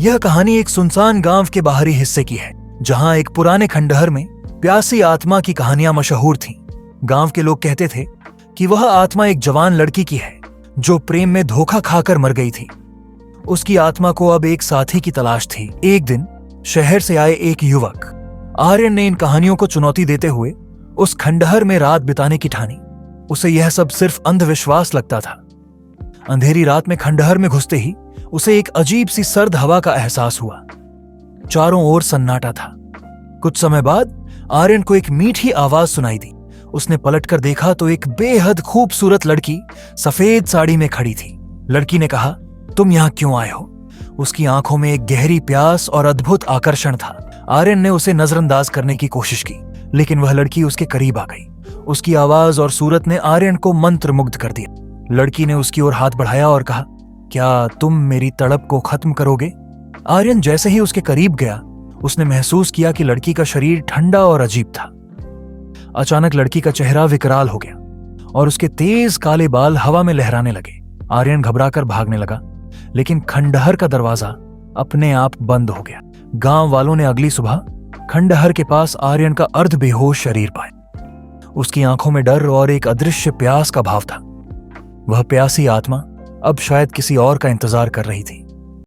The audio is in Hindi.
यह कहानी एक सुनसान गांव के बाहरी हिस्से की है, जहां एक पुराने खंडहर में प्यासी आत्मा की कहानियां मशहूर थीं। गांव के लोग कहते थे कि वह आत्मा एक जवान लड़की की है जो प्रेम में धोखा खाकर मर गई थी। उसकी आत्मा को अब एक साथी की तलाश थी। एक दिन शहर से आए एक युवक आर्यन ने इन कहानियों को चुनौती देते हुए उस खंडहर में रात बिताने की ठानी। उसे यह सब सिर्फ अंधविश्वास लगता था। अंधेरी रात में खंडहर में घुसते ही उसे एक अजीब सी सर्द हवा का एहसास हुआ। चारों ओर सन्नाटा था। कुछ समय बाद आर्यन को एक मीठी आवाज सुनाई दी। उसने पलटकर देखा तो एक बेहद खूबसूरत लड़की सफेद साड़ी में खड़ी थी। लड़की ने कहा, तुम यहाँ क्यों आए हो? उसकी आंखों में एक गहरी प्यास और अद्भुत आकर्षण था। आर्यन ने उसे नजरअंदाज करने की कोशिश की, लेकिन वह लड़की उसके करीब आ गई। उसकी आवाज और सूरत ने आर्यन को मंत्रमुग्ध कर दिया। लड़की ने उसकी ओर हाथ बढ़ाया और कहा, क्या तुम मेरी तड़प को खत्म करोगे? आर्यन जैसे ही उसके करीब गया, उसने महसूस किया कि लड़की का शरीर ठंडा और अजीब था। अचानक लड़की का चेहरा विकराल हो गया और उसके तेज काले बाल हवा में लहराने लगे। आर्यन घबराकर भागने लगा, लेकिन खंडहर का दरवाजा अपने आप बंद हो गया। गांव वालों ने अगली सुबह खंडहर के पास आर्यन का अर्ध बेहोश शरीर पाया। उसकी आंखों में डर और एक अदृश्य प्यास का भाव था। वह प्यासी आत्मा अब शायद किसी और का इंतजार कर रही थी।